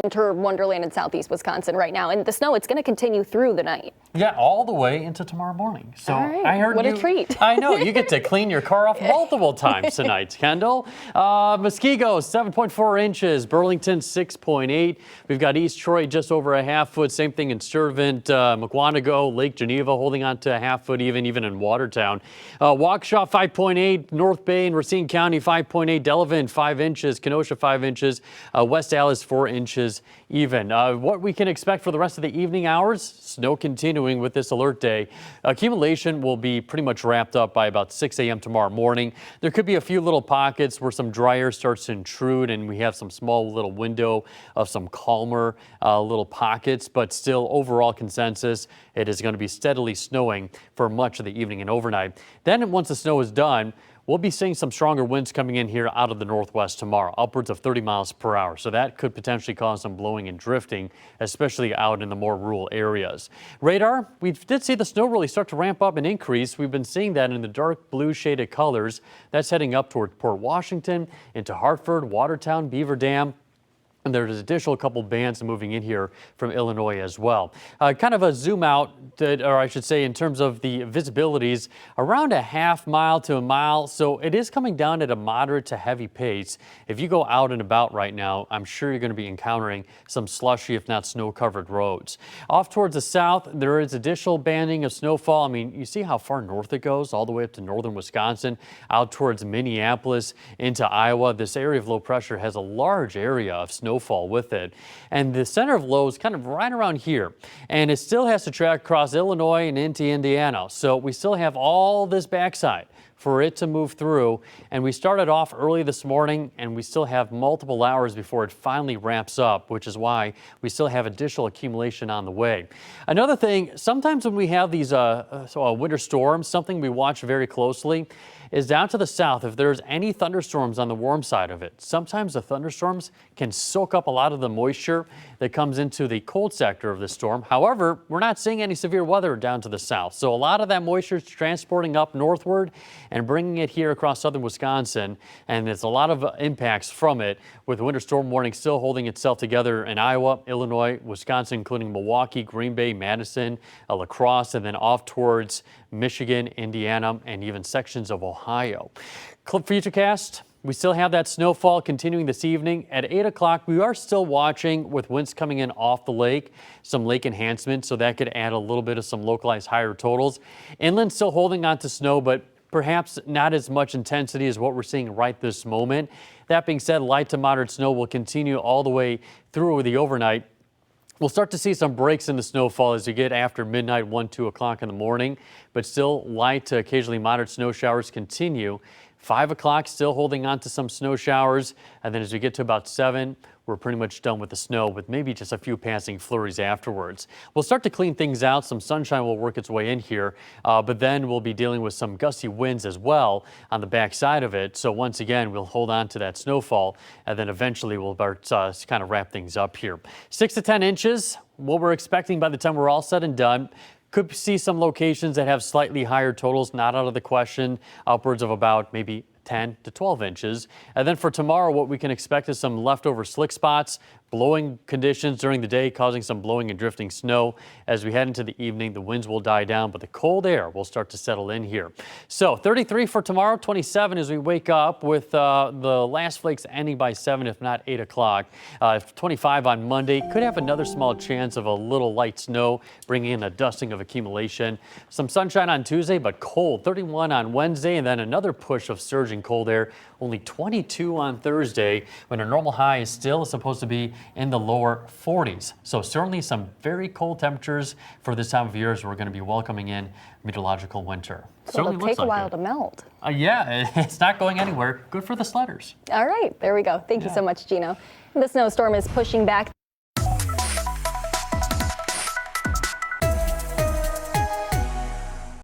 winter wonderland in southeast Wisconsin right now. And the snow, it's going to continue through the night. Yeah, all the way into tomorrow morning. So all right. I heard what a treat. I know, you get to clean your car off multiple times tonight, Kendall. Muskego, 7.4 inches. Burlington, 6.8. We've got East Troy just over a half foot. Same thing in Sturvant, Mukwonago, Lake Geneva holding on to a half foot even in Watertown. Waukesha, 5.8. North Bay and Racine County, 5.8. Delavan, 5 inches. Kenosha, 5 inches. West Allis, 4 inches even. What we can expect for the rest of the evening hours, snow continuing with this alert day. Accumulation will be pretty much wrapped up by about 6 a.m. tomorrow morning. There could be a few little pockets where some dry air starts to intrude and we have some small little window of some calmer little pockets, but still overall consensus, it is going to be steadily snowing for much of the evening and overnight. Then once the snow is done, we'll be seeing some stronger winds coming in here out of the northwest tomorrow, upwards of 30 miles per hour. So that could potentially cause some blowing and drifting, especially out in the more rural areas. Radar, we did see the snow really start to ramp up and increase. We've been seeing that in the dark blue shaded colors. That's heading up toward Port Washington, into Hartford, Watertown, Beaver Dam. And there's additional couple bands moving in here from Illinois as well. Kind of a zoom out, or I should say in terms of the visibilities, around a half mile to a mile. So it is coming down at a moderate to heavy pace. If you go out and about right now, I'm sure you're going to be encountering some slushy, if not snow covered roads. Off towards the south, there is additional banding of snowfall. I mean, you see how far north it goes, all the way up to northern Wisconsin, out towards Minneapolis into Iowa. This area of low pressure has a large area of snowfall with it, and the center of low is kind of right around here, and it still has to track across Illinois and into Indiana. So we still have all this backside for it to move through, and we started off early this morning and we still have multiple hours before it finally ramps up, which is why we still have additional accumulation on the way. Another thing, sometimes when we have these winter storms, something we watch very closely is down to the south. If there's any thunderstorms on the warm side of it, sometimes the thunderstorms can soak up a lot of the moisture that comes into the cold sector of the storm. However, we're not seeing any severe weather down to the south. So a lot of that moisture is transporting up northward and bringing it here across southern Wisconsin. And there's a lot of impacts from it, with winter storm warning still holding itself together in Iowa, Illinois, Wisconsin, including Milwaukee, Green Bay, Madison, La Crosse, and then off towards Michigan, Indiana, and even sections of Ohio. Futurecast, we still have that snowfall continuing this evening. At 8 o'clock, we are still watching with winds coming in off the lake, some lake enhancement, so that could add a little bit of some localized higher totals. Inland still holding on to snow, but perhaps not as much intensity as what we're seeing right this moment. That being said, light to moderate snow will continue all the way through the overnight. We'll start to see some breaks in the snowfall as you get after midnight, 1, 2 o'clock in the morning, but still light to occasionally moderate snow showers continue. 5 o'clock, still holding on to some snow showers. And then as we get to about 7, we're pretty much done with the snow, with maybe just a few passing flurries afterwards. We'll start to clean things out. Some sunshine will work its way in here, but then we'll be dealing with some gusty winds as well on the backside of it. So once again, we'll hold on to that snowfall, and then eventually we'll kind of wrap things up here. 6 to 10 inches, what we're expecting by the time we're all said and done. Could see some locations that have slightly higher totals, not out of the question, upwards of about maybe 10 to 12 inches. And then for tomorrow, what we can expect is some leftover slick spots, blowing conditions during the day, causing some blowing and drifting snow. As we head into the evening, the winds will die down, but the cold air will start to settle in here. So 33 for tomorrow, 27 as we wake up, with the last flakes ending by 7, if not 8 o'clock. 25 on Monday. Could have another small chance of a little light snow, bringing in a dusting of accumulation. Some sunshine on Tuesday, but cold. 31 on Wednesday, and then another push of surging cold air. Only 22 on Thursday, when a normal high is still supposed to be in the lower 40s. So certainly some very cold temperatures for this time of year as we're going to be welcoming in meteorological winter. So it'll take a while to melt. Yeah, it's not going anywhere. Good for the sledders. All right, there we go. Thank you so much, Gino. The snowstorm is pushing back